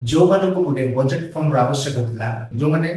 ଯୋଉମାନଙ୍କୁ ଗୋଟେ ବଜେଟ୍ ଫୋନର ଆବଶ୍ୟକ ଥିଲା, ଯୋଉମାନେ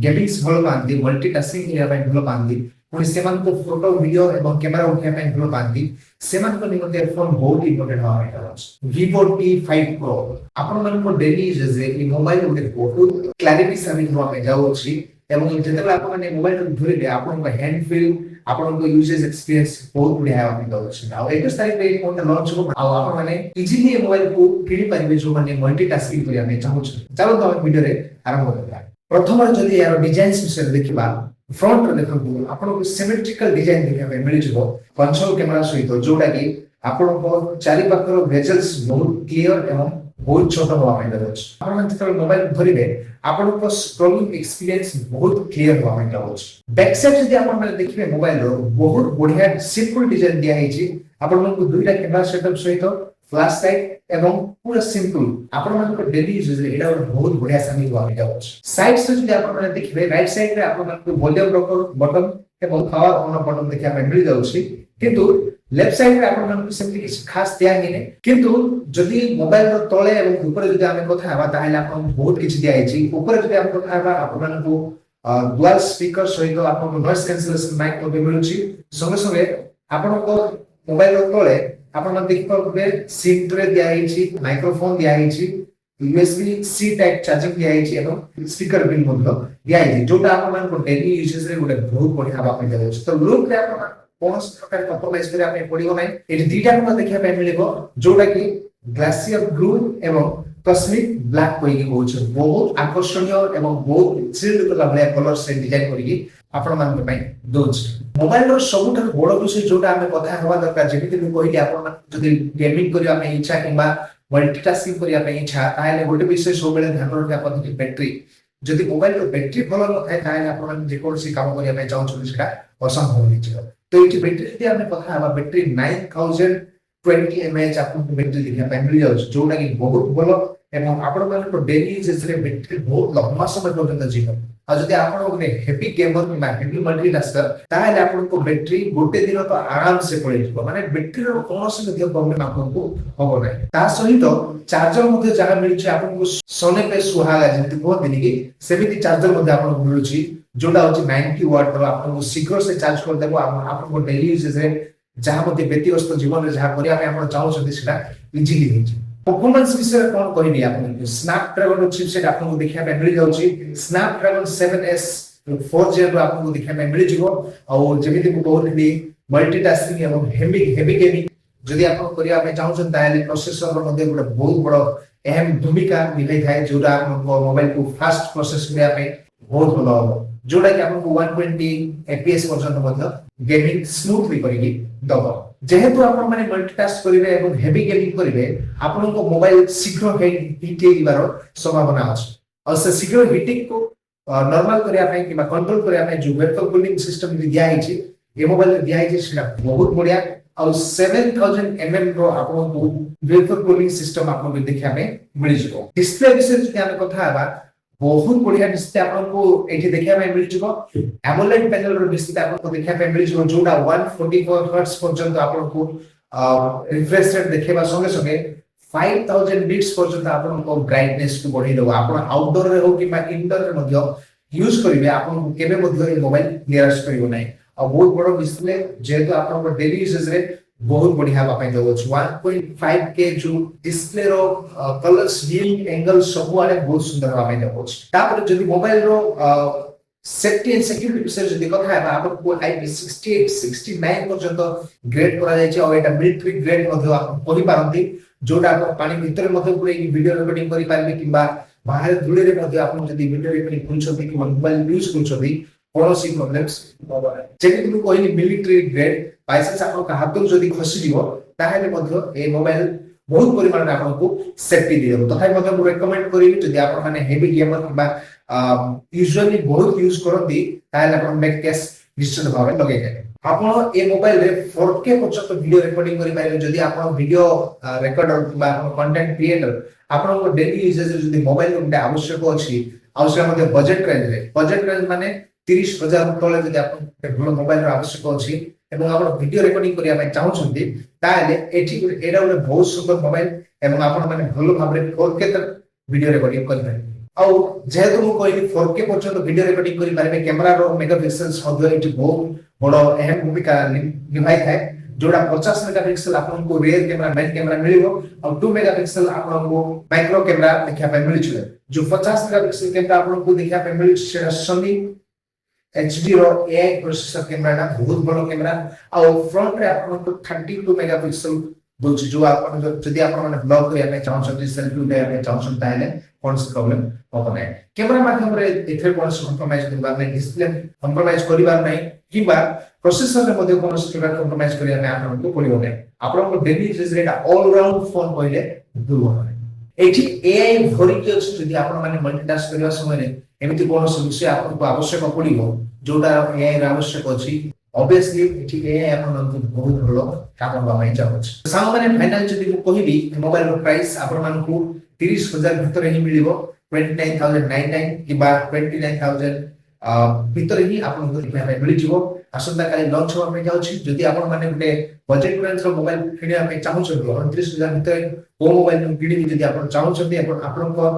ଗେମିଂସ୍ ଭଲ ପାଆନ୍ତି, ମଲ୍ଟିଟାସ୍କିଂ କରିବା ପାଇଁ ଭଲ ପାଆନ୍ତି, ପୁଣି ସେମାନଙ୍କୁ ଫଟୋ ଭିଡିଓ ଏବଂ କ୍ୟାମେରା ଉଠେଇବା ପାଇଁ ଭଲ ପାଆନ୍ତି, ସେମାନଙ୍କ ନିମନ୍ତେ ଏ ଫୋନ ବହୁତ ଇମ୍ପୋର୍ଟାଣ୍ଟ ହବା ପାଇଁ ଯାଉଛି। Vivo T5 Pro ଆପଣମାନଙ୍କ ଡେଲି ୟୁଜେଜରେ ଏହି ମୋବାଇଲ ଗୋଟେ ବହୁତ କ୍ଲାରିଟି ସାମିଲ ହବା ପାଇଁ ଯାଉଛି ଏବଂ ଯେତେବେଳେ ଆପଣମାନେ ମୋବାଇଲ ଧରିବେ ଆପଣଙ୍କ ହ୍ୟାଣ୍ଡ ଫିଲ୍ ଆପଣଙ୍କ ୟୁଜେଜ ଏକ୍ସପିରିଏନ୍ସ ବହୁତ ବଢିଆ ହେବା ପାଇଁ ଯାଉଛି। ଆଉ 21 ତାରିଖରେ ଏହି ଫୋନଟା ଲଞ୍ଚ ହେବ ଆଉ ଆପଣମାନେ ଇଜିଲି ଏ ମୋବାଇଲକୁ କିଣି ପାରିବେ ଯୋଉମାନେ ମଲ୍ଟିଟାସ୍କିଂ କରିବା ପାଇଁ ଚାହୁଁଛନ୍ତି। ଚାଲନ୍ତୁ ଆମେ ଭିଡିଓରେ ଆରମ୍ଭ କରିବା। ପ୍ରଥମରେ ଯଦି ଏହାର ଡିଜାଇନ୍ସ ବିଷୟରେ ଦେଖିବା, ଫ୍ରଣ୍ଟରେ ଦେଖନ୍ତୁ ଆପଣଙ୍କୁ ସିମେଟ୍ରିକାଲ ଡିଜାଇନ ଦେଖିବା ପାଇଁ ମିଳିଯିବ କନସୋଲ କ୍ୟାମେରା ସହିତ, ଯୋଉଟା କି ଆପଣଙ୍କ ଚାରିପାଖର ଭେଜେଲ୍ସ ବହୁତ କ୍ଲିୟର ଏବଂ ବହୁତ ଛୋଟ ହବା ପାଇଁ ଯାଉଛି। ଆପଣମାନେ ଯେତେବେଳେ ମୋବାଇଲ ଧରିବେ ଆପଣଙ୍କ ସ୍କ୍ରୋଲିଂ ଏକ୍ସପିରିଏନ୍ସ ବହୁତ କ୍ଲିୟର ହବା ପାଇଁ ଯାଉଛି। ବ୍ୟାକ୍ ସାଇଡ୍ ଯଦି ଆପଣମାନେ ଦେଖିବେ ମୋବାଇଲର ବହୁତ ବଢିଆ ସିମ୍ପଲ ଡିଜାଇନ ଦିଆହେଇଛି ଆପଣଙ୍କୁ ଦୁଇଟା କ୍ୟାମେରା ସେଟଅପ୍ ସହିତ ଫ୍ଲାଶ ଲାଇଟ୍ ଏବଂ ପୁରା ସିମ୍ପଲ ଆପଣମାନଙ୍କ ଡେଲି ୟୁଜରେ ଏଇଟା ଗୋଟେ ବହୁତ ବଢିଆ ସାମିଲ ହବା ପାଇଁ ଯାଉଛି। ସାଇଡ୍ସରେ ଯଦି ଆପଣମାନେ ଦେଖିବେ ରାଇଟ୍ ସାଇଡରେ ଆପଣମାନଙ୍କୁ ଭଲ୍ୟୁମ ରୋକର ବଟନ ଏବଂ ପାୱାର ଅନ୍ ବଟନ ଦେଖିବା ପାଇଁ ମିଳିଯାଉଛି, କିନ୍ତୁ ଲେଫ୍ଟ ସାଇଡରେ ଆପଣମାନଙ୍କୁ ସେମିତି କିଛି ଖାସ ଦିଆହେଇନି। କିନ୍ତୁ ଯଦି ମୋବାଇଲର ତଳେ ଏବଂ ଉପରେ ଯଦି ଆମେ କଥା ହେବା ତାହେଲେ ଆପଣଙ୍କୁ ବହୁତ କିଛି ଦିଆହେଇଛି। ଉପରେ ଯଦି ଆମେ କଥା ହେବା ଆପଣମାନଙ୍କୁ ଡୁଆଲ ସ୍ପିକର ସହିତ ଆପଣଙ୍କୁ ନଏଜ କ୍ୟାନ୍ସେଲେସନ ମାଇକ୍ ମଧ୍ୟ ମିଳୁଛି। ସଙ୍ଗେ ସଙ୍ଗେ ଆପଣଙ୍କ ମୋବାଇଲର ତଳେ ଆପଣମାନେ ଦେଖିପାରୁଥିବେ ସିମ୍ ଟ୍ରେ ଦିଆହେଇଛି, ମାଇକ୍ରୋଫୋନ ଦିଆହେଇଛି, USB-C ଟାଇପ ଚାର୍ଜିଂ ଦିଆହେଇଛି ଏବଂ ସ୍ପିକର ପିନ୍ ମଧ୍ୟ ଦିଆହେଇଛି, ଯୋଉଟା ଆପଣମାନଙ୍କ ଡେଲି ୟୁଜେଜରେ ଗୋଟେ ବହୁତ ବଢିଆ ହେବା ପାଇଁ ଯାଉଛି। ତ ଲୁକରେ ଆପଣ କୌଣସି ପ୍ରକାର କମ୍ପ୍ରମାଇଜ କରିବା ପାଇଁ ପଡିବ ନାହିଁ। ଏଠି ଦିଟା ରଙ୍ଗ ଦେଖିବା ପାଇଁ ମିଳିବ, ଯୋଉଟା କି ଗ୍ଲାସିୟର ବ୍ଲୁ ଏବଂ କସ୍ମିକ ବ୍ଲାକ୍ କହିକି କହୁଛି। ବହୁତ ଆକର୍ଷଣୀୟ ଏବଂ ବହୁତ ଚିଲ୍ଡ କଲା ଭଳିଆ କଲର ସେ ଡିଜାଇନ କରିକି ଆପଣମାନଙ୍କ ପାଇଁ ଦଉଛି। ମୋବାଇଲର ସବୁଠାରୁ ବଡ ବିଷୟ ଯୋଉଟା ଆମେ କଥା ହେବା ଦରକାର, ଯେମିତି ମୁଁ କହିଲି ଆପଣମାନେ ଯଦି ଗେମିଂ କରିବା ପାଇଁ ଇଚ୍ଛା କିମ୍ବା ମଲ୍ଟିଟାସ୍କିଂ କରିବା ପାଇଁ ଇଚ୍ଛା, ତାହେଲେ ଗୋଟେ ବିଷୟ ସବୁବେଳେ ଧ୍ୟାନ ରଖିବା ପଡୁଛି ବ୍ୟାଟେରୀ। ଯଦି ମୋବାଇଲର ବ୍ୟାଟେରୀ ଭଲ ନଥାଏ ତାହେଲେ ଆପଣମାନେ ଯେକୌଣସି କାମ କରିବା ପାଇଁ ଚାହୁଁଛନ୍ତି ସେଟା ଅସମ୍ଭବ ହେଇଯିବ। ତ ଏଇଠି ବ୍ୟାଟେରୀ ଯଦି ଆମେ କଥା ହେବା, ବ୍ୟାଟେରୀ 9020 mAh ଆପଣଙ୍କୁ ବ୍ୟାଟେରୀ ଦେଖିବା ପାଇଁ ମିଳିଯାଉଛି, ଯୋଉଟା କି ବହୁତ ଭଲ ଏବଂ ଆପଣମାନଙ୍କ ଡେଲି ୟୁଜେଜରେ ବ୍ୟାଟେରୀ ବହୁତ ଲମ୍ବା ସମୟ ପର୍ଯ୍ୟନ୍ତ ଯିବ। ଆଉ ଯଦି ଆପଣ ଗୋଟେ ହେଭି ଗେମର କିମ୍ବା ହେଭି ମଲ୍ଟିଟାସ୍କର ତାହେଲେ ଆପଣଙ୍କ ବ୍ୟାଟେରୀ ଗୋଟେ ଦିନ ତ ଆରାମସେ ପଳେଇଯିବ, ମାନେ ବ୍ୟାଟେରୀର କୌଣସି ମଧ୍ୟ ପ୍ରୋବ୍ଲେମ ଆପଣଙ୍କୁ ହବ ନାହିଁ। ତା ସହିତ ଚାର୍ଜର ମଧ୍ୟ ଯାହା ମିଳୁଛି ଆପଣଙ୍କୁ ସୋନେ ପେ ସୁହାଗା ଯେମିତି କୁହନ୍ତିନି କି, ସେମିତି ଚାର୍ଜର ମଧ୍ୟ ଆପଣଙ୍କୁ ମିଳୁଛି, ଯୋଉଟା ହଉଛି 90 ୱାଟ୍ ର। ଆପଣଙ୍କୁ ଶୀଘ୍ର ସେ ଚାର୍ଜ କରିଦେବ ଆପଣଙ୍କ ଡେଲି ୟୁଜେଜରେ ଯାହା ମଧ୍ୟ ବ୍ୟକ୍ତିଗତ ଜୀବନରେ ଯାହା କରିବା ପାଇଁ ଆପଣ ଚାହୁଁଛନ୍ତି ସେଟା ଇଜିଲି ହେଇଯିବ। परफॉर्मेंस विषय कौन कहबी आपन स्नैपड्रैगन चिपसेट आपको देखिया पे मिल जाउची। स्नैपड्रैगन 7S 4G रो आपको देखिया पे मिल जिवो और जेमिति को कहउली मल्टीटास्किंग एवं हेवी गेमिंग जदि आपन करिया पे चाहउछन ताले प्रोसेसर रो मध्ये गुटे बहुत बड़ अहम भूमिका निभाई थाए, जोटा आपन मोबाइल को फास्ट प्रोसेस करिया पे बहुत भलो हो, जोटा कि आपन को 120 fps पर्यंत मध्ये गेमिंग स्मूथली करिकि दबो। जेहेतु आपण माने मल्टीटास्क करिवे एवं हेवी गेमिंग करिवे आपण को मोबाइल शीघ्र हिट हेबार संभावना अछि और से शीघ्र हिटिंग को नॉर्मल करिया पे किबा कंट्रोल करिया पे जो वेपर कूलिंग सिस्टम दिया हिची ए मोबाइल दिया हिची सेटा बहुत बढ़िया और 7000 mm रो आपण को वेपर कूलिंग सिस्टम आपण को देखिया पे मिल जिवो। डिस्प्ले विषय जति हम कथा हेबा बहुत बढ़िया डिस्प्ले आपको एठी देखिया पे मिल जिवो। एमोलेड पैनल रो डिस्प्ले आपको देखिया पे मिल जिवो, जोटा 144 हर्ट्ज पर्यंत आपको रिफ्रेश रेट देखेबा संगे संगे 5000 बिट्स पर्यंत आपको ब्राइटनेस को बढ़ाई देबो। आपण आउटडोर रे हो कि इंडोर रे मध्य यूज करिवे आपण केबे मध्य ए मोबाइल निराश करिवो नै और बहुत बड़ डिस्प्ले जेहेतु आपण डेली यूजेस रे बहुत बढ़िया पाई दो 1.5K जो डिस्प्ले रो कलर्स व्यूइंग एंगल सब आले बहुत सुंदर पाई दो। तापर जदि मोबाइल रो सेफ्टी एंड सिक्योरिटी विषय जदि कथा है आपको IP68 69 पर्यंत ग्रेड करा जाय छै और एटा मिलिटरी ग्रेड मध्ये आप कहि पारंती, जोटा आप पानी भीतर मध्ये पुरै वीडियो रिकॉर्डिंग करि पारबे किबा बाहर धुळे रे मध्ये आप जदि वीडियो रिकॉर्डिंग करूछथि कि मोबाइल यूज करूछथि कोनोसी प्रॉब्लम्स होबा नै। जेकि तुम कहली मिलिटरी ग्रेड बाइसेंस आपन हाथରୁ ଯଦି ଖସି ଯିବ ତାହେଲେ ମଧ୍ୟ ଏ ମୋବାଇଲ ବହୁତ ପରିମାଣରେ ଆପଣଙ୍କୁ ସେଫଟି ଦିଅ। ତଥାପି ମଧ୍ୟ ମୁଁ ରେକମେଣ୍ଡ କରିବି ଯଦି ଆପଣ ମାନେ ହେଭି ଗେମର କିମ୍ବା यूजुअली बहुत यूज करती ताहले आपण बैक केस निश्चित भाव लगेइबे। आपण ए मोबाइल रे 4K पर्यंत वीडियो रिकॉर्डिंग करि पारे। जदि आपण वीडियो रिकॉर्डर किबा आपण कंटेंट क्रिएटर आपण को डेली यूजेज जदि मोबाइल रो आवश्यक अछि आवश्यक मध्ये बजेट रेंज माने 30000 तले जदि आपण भलो मोबाइल रो आवश्यक अछि एवं आपण वीडियो रिकॉर्डिंग करिया ପାଇଁ चाहउछन्ती ताहले एठी एडा ଗୋଟେ बहुत सुंदर मोबाइल एवं आपण माने भलो भाबरे 4K तक वीडियो रिकॉर्डिंग कर पारे आउ जेहेतु मु कहली 4K पर्यंत वीडियो रिकॉर्डिंग करि पारे कैमरा रो मेगापिक्सेल्स हदो एटी बहुत बड़ अहम भूमिका निभाई थाए जोड़ा 50 मेगापिक्सल आपन को रियर कैमरा मेन कैमरा मिलिबो और 2 मेगापिक्सल आपन को माइक्रो कैमरा देखा पाए मिलि छले जो 50 मेगापिक्सल कैमरा आपन को देखा पाए मिलि सोनी HD रो AI प्रोसेसर कैमरा ना बहुत बड़ कैमरा और फ्रंट रे आपन को 32 मेगापिक्सल बोलछि जो आपन जदि आपन माने ब्लॉग करिया पे चाहन छथि सेल्फी उठाइया पे चाहन छथि ताले कोन से प्रॉब्लम होता नै कैमरा माध्यम रे एथे कोन से कंप्रोमाइज करबा नै डिस्प्ले कंप्रोमाइज करिबा नै किबा प्रोसेसर रे मध्ये कोन से कंप्रोमाइज करिया नै आपन को पड़िबो नै आपन को डेली यूजेज रे ऑल राउंड फोन कहले दुर्बल नै एठी AI भरिक जदि आपन माने मल्टीटास्क करिया समय रे एमिति कोन से विषय आपन को आवश्यक पड़िबो जोटा AI रे आवश्यक अछि obviously एठी AI आपन को बहुत बड़ काम करबा नै चाहछ साम माने फाइनल जदि को कहिबी मोबाइल रो प्राइस आपन मान को 30000 भीतर ही मिलिबो 29099 किबा 29000 भीतर ही आपन को देखा पाए मिलि जिवो आसंता काली लॉन्च होवा में जाउछि जदि आपन माने गुटे बजेट रेंज रो मोबाइल किनिया पे चाहू छथि 29000 भीतर ओ मोबाइल किनि जदि आपन चाहू छथि आपन को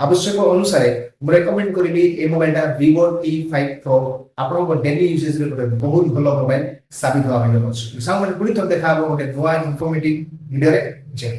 आवश्यक अनुसार मु रेकमेंड करिबी ए मोबाइलटा Vivo T5 Pro आपन को डेली यूजेज रे बहुत भलो मोबाइल साबित होवा में जाउछि सामने पुनी तो देखाबो गुटे नवा इन्फॉर्मेटिव वीडियो रे जे